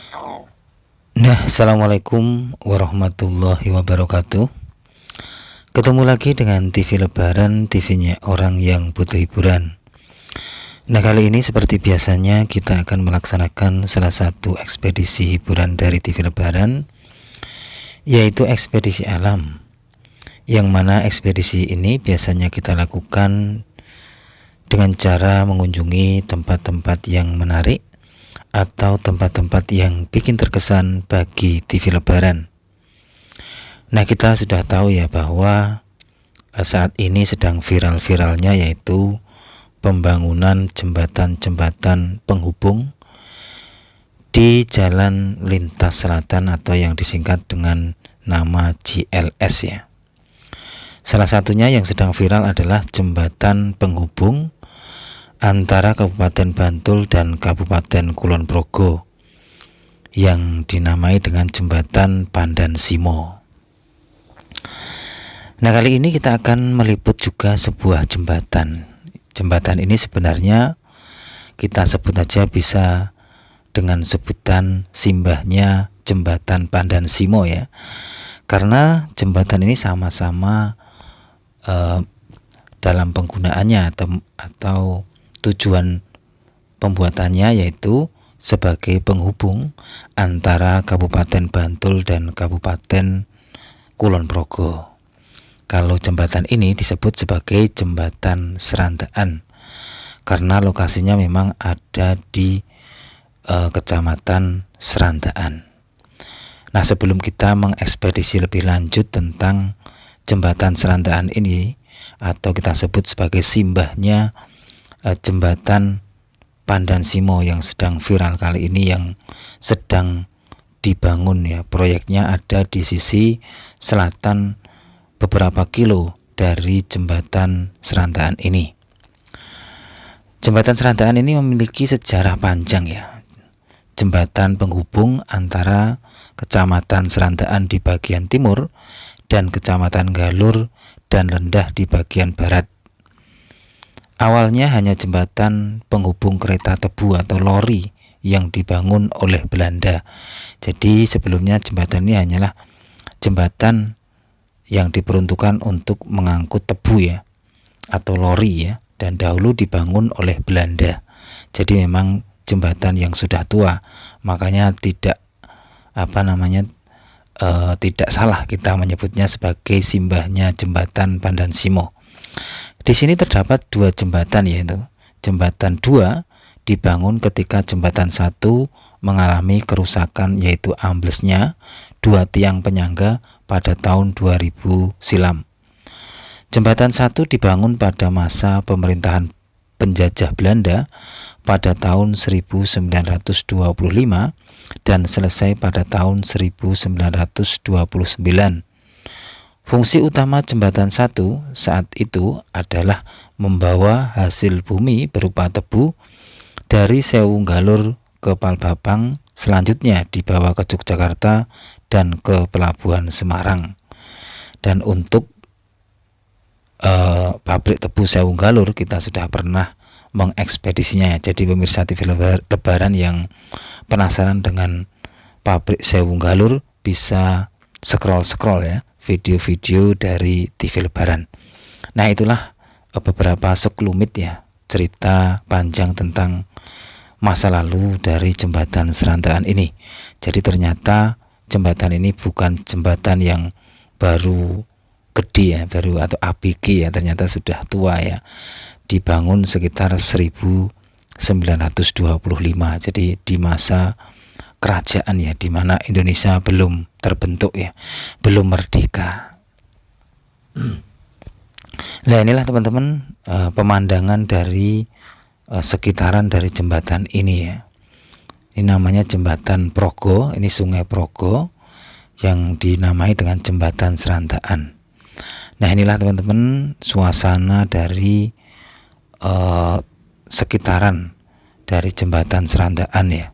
Nah, assalamualaikum warahmatullahi wabarakatuh. Ketemu lagi dengan TV Lebaran, TV-nya orang yang butuh hiburan. Nah, kali ini seperti biasanya kita akan melaksanakan salah satu ekspedisi hiburan dari TV Lebaran, yaitu ekspedisi alam. Yang mana ekspedisi ini biasanya kita lakukan dengan cara mengunjungi tempat-tempat yang menarik atau tempat-tempat yang bikin terkesan bagi TV Lebaran. Nah, kita sudah tahu ya bahwa saat ini sedang viral-viralnya yaitu pembangunan jembatan-jembatan penghubung di Jalan Lintas Selatan atau yang disingkat dengan nama JLS ya. Salah satunya yang sedang viral adalah jembatan penghubung antara Kabupaten Bantul dan Kabupaten Kulon Progo yang dinamai dengan jembatan Pandan Simo. Nah, kali ini kita akan meliput juga sebuah jembatan. Jembatan ini sebenarnya kita sebut aja bisa dengan sebutan simbahnya jembatan Pandan Simo ya. Karena jembatan ini sama-sama dalam penggunaannya atau tujuan pembuatannya yaitu sebagai penghubung antara Kabupaten Bantul dan Kabupaten Kulon Progo. Kalau jembatan ini disebut sebagai jembatan Serandaan karena lokasinya memang ada di Kecamatan Serandaan. Nah, sebelum kita mengekspedisi lebih lanjut tentang jembatan Serandaan ini atau kita sebut sebagai simbahnya jembatan Pandan Simo yang sedang viral kali ini, yang sedang dibangun ya. Proyeknya ada di sisi selatan beberapa kilo dari jembatan Serandaan ini. Jembatan Serandaan ini memiliki sejarah panjang ya. Jembatan penghubung antara Kecamatan Serandaan di bagian timur dan Kecamatan Galur dan Lendah di bagian barat. Awalnya hanya jembatan penghubung kereta tebu atau lori yang dibangun oleh Belanda. Jadi sebelumnya jembatan ini hanyalah jembatan yang diperuntukkan untuk mengangkut tebu ya, atau lori ya, dan dahulu dibangun oleh Belanda. Jadi memang jembatan yang sudah tua, makanya tidak tidak salah kita menyebutnya sebagai simbahnya jembatan Pandan Simo. Di sini terdapat dua jembatan, yaitu jembatan 2 dibangun ketika jembatan 1 mengalami kerusakan, yaitu amblesnya 2 tiang penyangga pada tahun 2000 silam. Jembatan 1 dibangun pada masa pemerintahan penjajah Belanda pada tahun 1925 dan selesai pada tahun 1929. Fungsi utama jembatan 1 saat itu adalah membawa hasil bumi berupa tebu dari Sewu Galur ke Palbapang, selanjutnya dibawa ke Yogyakarta dan ke Pelabuhan Semarang. Dan untuk pabrik tebu Sewu Galur kita sudah pernah mengekspedisinya ya. Jadi pemirsa TV Lebaran yang penasaran dengan pabrik Sewu Galur bisa scroll ya video-video dari TV Lebaran. Nah, itulah beberapa sekelumit ya cerita panjang tentang masa lalu dari jembatan Serandaan ini. Jadi ternyata jembatan ini bukan jembatan yang baru gede ya, baru atau ABG ya, ternyata sudah tua ya. Dibangun sekitar 1925. Jadi di masa kerajaan ya, di mana Indonesia belum terbentuk ya, belum merdeka. Nah, inilah teman-teman pemandangan dari sekitaran dari jembatan ini ya. Ini namanya jembatan Progo, ini Sungai Progo yang dinamai dengan jembatan Serandaan. Nah, inilah teman-teman suasana dari sekitaran dari jembatan Serandaan ya.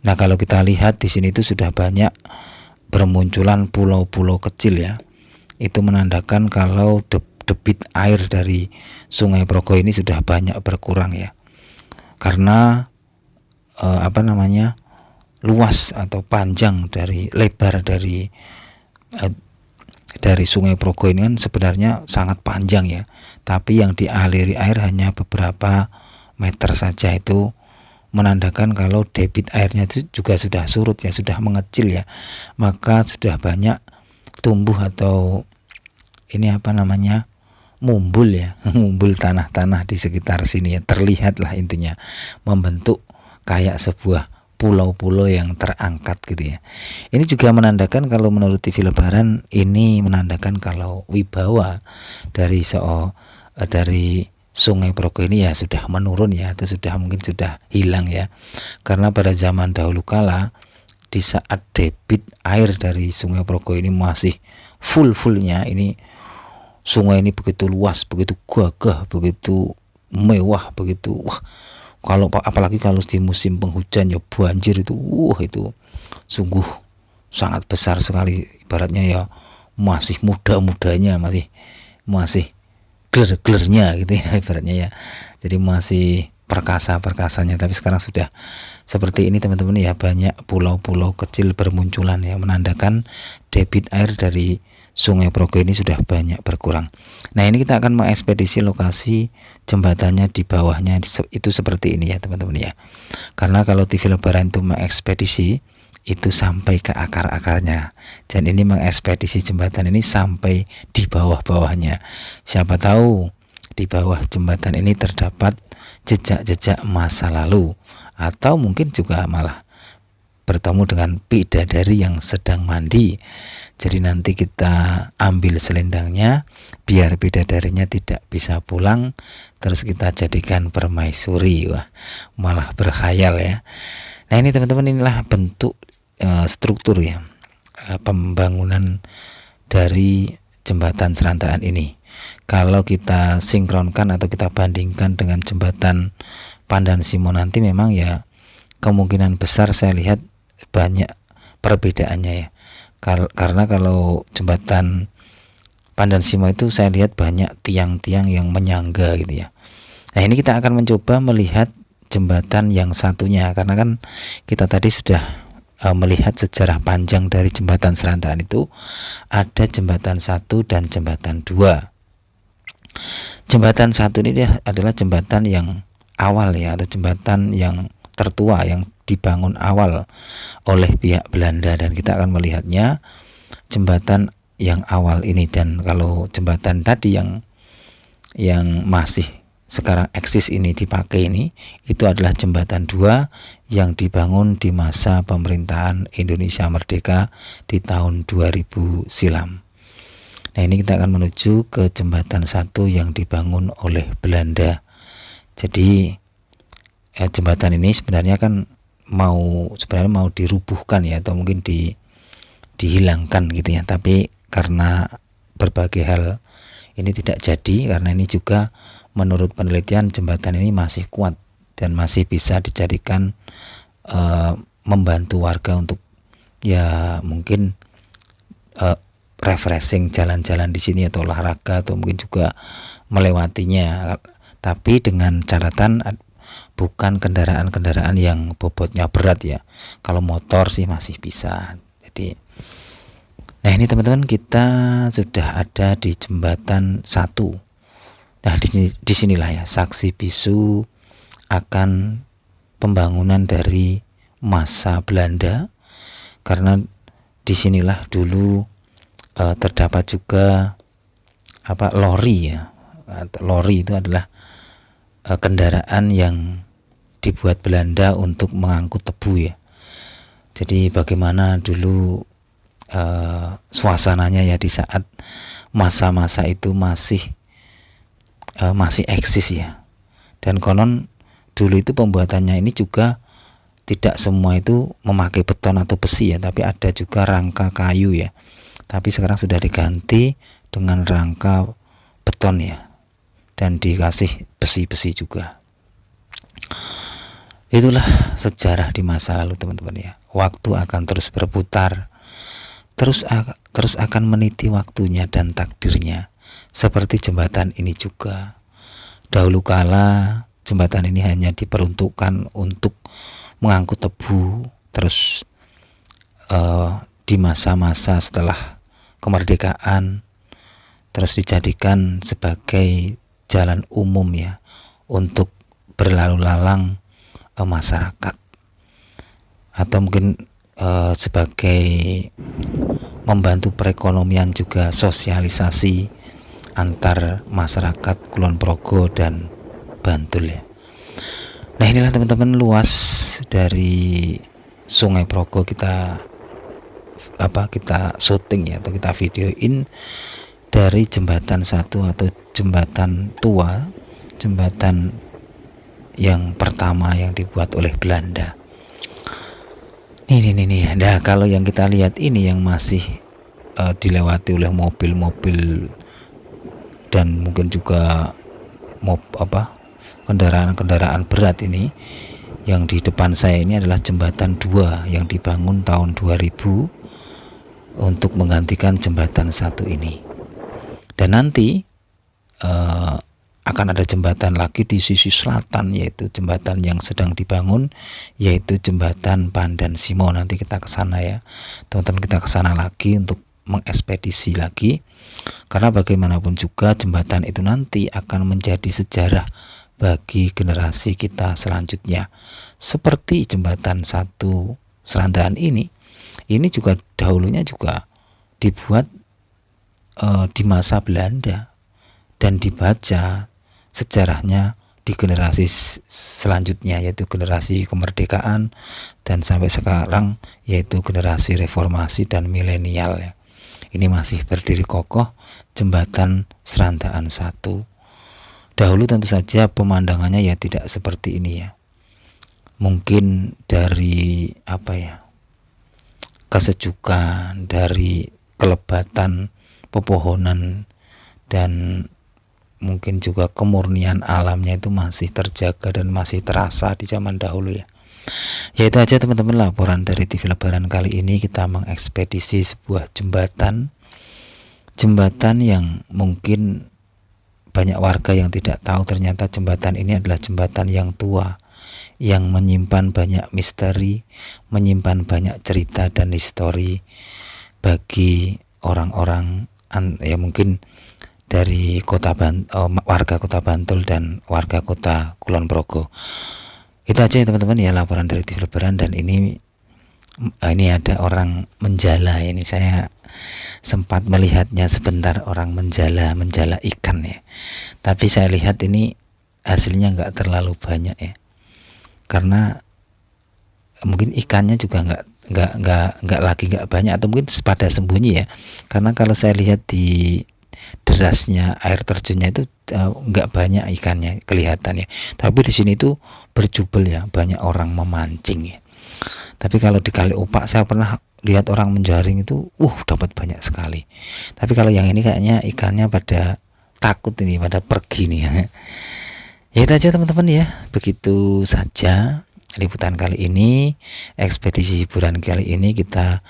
Nah, kalau kita lihat di sini itu sudah banyak bermunculan pulau-pulau kecil ya. Itu menandakan kalau debit air dari Sungai Progo ini sudah banyak berkurang ya. Karena luas atau panjang dari lebar dari Sungai Progo ini kan sebenarnya sangat panjang ya, tapi yang dialiri air hanya beberapa meter saja. Itu menandakan kalau debit airnya itu juga sudah surut ya, sudah mengecil ya, maka sudah banyak tumbuh atau ini apa namanya, mumbul ya mumbul tanah-tanah di sekitar sini ya, terlihat lah intinya membentuk kayak sebuah pulau-pulau yang terangkat gitu ya. Ini juga menandakan kalau menurut TV Lebaran ini menandakan kalau wibawa dari Sungai Progo ini ya sudah menurun ya, atau mungkin sudah hilang ya. Karena pada zaman dahulu kala, di saat debit air dari Sungai Progo ini masih full-fullnya, ini sungai ini begitu luas, begitu gagah, begitu mewah, begitu wah. Kalau apalagi kalau di musim penghujan ya banjir itu, itu sungguh sangat besar sekali. Ibaratnya ya masih muda-mudanya, masih gler-glernya gitu ya ibaratnya ya. Jadi masih perkasa-perkasanya. Tapi sekarang sudah seperti ini teman-teman ya, banyak pulau-pulau kecil bermunculan ya, menandakan debit air dari Sungai Progo ini sudah banyak berkurang. Nah, ini kita akan mengekspedisi lokasi jembatannya di bawahnya itu seperti ini ya teman-teman ya. Karena kalau TV Lebaran itu mengekspedisi itu sampai ke akar-akarnya, dan ini mengekspedisi jembatan ini sampai di bawah-bawahnya. Siapa tahu di bawah jembatan ini terdapat jejak-jejak masa lalu, atau mungkin juga malah bertemu dengan bidadari yang sedang mandi. Jadi nanti kita ambil selendangnya biar bidadarinya tidak bisa pulang, terus kita jadikan permaisuri. Wah, malah berkhayal ya. Nah, ini teman-teman, inilah bentuk struktur ya, pembangunan dari jembatan Serantaan ini. Kalau kita sinkronkan atau kita bandingkan dengan jembatan Pandan Simo nanti, memang ya kemungkinan besar saya lihat banyak perbedaannya ya. Karena kalau jembatan Pandan Simo itu saya lihat banyak tiang-tiang yang menyangga gitu ya. Nah, ini kita akan mencoba melihat jembatan yang satunya, karena kan kita tadi sudah melihat sejarah panjang dari jembatan Serantaan itu. Ada jembatan 1 dan jembatan 2. Jembatan 1 ini adalah jembatan yang awal ya, atau jembatan yang tertua yang dibangun awal oleh pihak Belanda, dan kita akan melihatnya jembatan yang awal ini. Dan kalau jembatan tadi yang masih sekarang eksis ini dipakai ini, itu adalah jembatan 2 yang dibangun di masa pemerintahan Indonesia Merdeka di tahun 2000 silam. Nah, ini kita akan menuju ke jembatan 1 yang dibangun oleh Belanda. Jadi jembatan ini sebenarnya kan mau dirubuhkan ya, atau mungkin dihilangkan gitu ya, tapi karena berbagai hal ini tidak jadi. Karena ini juga menurut penelitian jembatan ini masih kuat dan masih bisa dijadikan membantu warga untuk ya mungkin refreshing, jalan-jalan di sini atau olahraga, atau mungkin juga melewatinya, tapi dengan catatan bukan kendaraan-kendaraan yang bobotnya berat ya. Kalau motor sih masih bisa. Jadi, nah ini teman-teman, kita sudah ada di jembatan 1. Nah, di sinilah ya saksi bisu akan pembangunan dari masa Belanda, karena disinilah dulu terdapat juga lori ya. Lori itu adalah kendaraan yang dibuat Belanda untuk mengangkut tebu ya. Jadi bagaimana dulu suasananya ya di saat masa-masa itu masih eksis ya. Dan konon dulu itu pembuatannya ini juga tidak semua itu memakai beton atau besi ya, tapi ada juga rangka kayu ya. Tapi sekarang sudah diganti dengan rangka beton ya, dan dikasih besi-besi juga. Itulah sejarah di masa lalu teman-teman ya. Waktu akan terus berputar, terus akan meniti waktunya dan takdirnya. Seperti jembatan ini juga. Dahulu kala jembatan ini hanya diperuntukkan untuk mengangkut tebu, terus di masa-masa setelah kemerdekaan terus dijadikan sebagai jalan umum ya untuk berlalu lalang masyarakat, atau mungkin sebagai membantu perekonomian juga, sosialisasi antar masyarakat Kulon Progo dan Bantul ya. Nah inilah teman-teman luas dari Sungai Progo kita syuting ya, atau kita videoin dari jembatan satu atau jembatan tua, jembatan yang pertama yang dibuat oleh Belanda. Nih. Nah kalau yang kita lihat ini yang masih dilewati oleh mobil-mobil dan mungkin juga kendaraan berat ini, yang di depan saya ini adalah jembatan 2 yang dibangun tahun 2000 untuk menggantikan jembatan 1 ini. Dan nanti akan ada jembatan lagi di sisi selatan, yaitu jembatan yang sedang dibangun, yaitu jembatan Pandan Simo. Nanti kita ke sana ya teman-teman, kita ke sana lagi untuk mengekspedisi lagi, karena bagaimanapun juga jembatan itu nanti akan menjadi sejarah bagi generasi kita selanjutnya. Seperti jembatan 1 Serandaan ini juga dahulunya juga dibuat di masa Belanda dan dibaca sejarahnya di generasi selanjutnya, yaitu generasi kemerdekaan dan sampai sekarang yaitu generasi reformasi dan milenial ya. Ini masih berdiri kokoh jembatan Serandaan 1. Dahulu tentu saja pemandangannya ya tidak seperti ini ya. Mungkin dari kesejukan, dari kelebatan pepohonan, dan mungkin juga kemurnian alamnya itu masih terjaga dan masih terasa di zaman dahulu ya. Ya itu aja teman-teman laporan dari TV Lebaran kali ini. Kita mengekspedisi sebuah jembatan yang mungkin banyak warga yang tidak tahu, ternyata jembatan ini adalah jembatan yang tua, yang menyimpan banyak misteri, menyimpan banyak cerita dan histori bagi orang-orang ya mungkin dari warga kota Bantul dan warga kota Kulon Progo. Itu aja ya teman-teman ya laporan dari TV Lebaran. Dan ini ada orang menjala, ini saya sempat melihatnya sebentar, orang menjala ikan ya, tapi saya lihat ini hasilnya nggak terlalu banyak ya, karena mungkin ikannya juga nggak banyak, atau mungkin pada sembunyi ya, karena kalau saya lihat di derasnya air terjunnya itu nggak banyak ikannya kelihatan ya, tapi di sini tuh berjubel ya, banyak orang memancing ya. Tapi kalau di Kali Opak saya pernah lihat orang menjaring itu dapat banyak sekali. Tapi kalau yang ini kayaknya ikannya pada takut ini, pada pergi nih ya. Ya itu aja teman-teman ya, begitu saja liputan kali ini, ekspedisi hiburan kali ini. Kita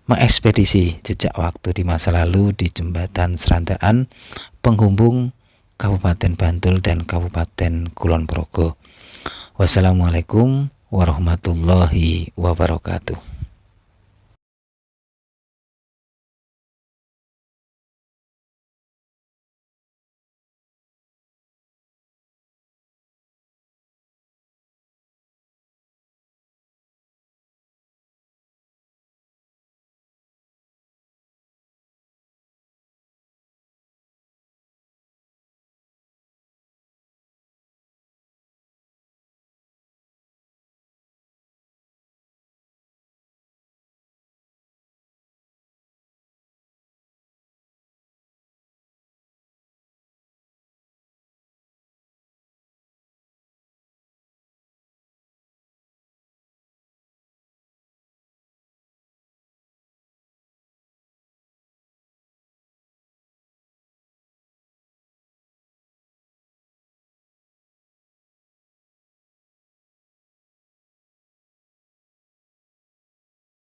mengekspedisi jejak waktu di masa lalu di jembatan Serandaan penghubung Kabupaten Bantul dan Kabupaten Kulon Progo. Wassalamualaikum warahmatullahi wabarakatuh.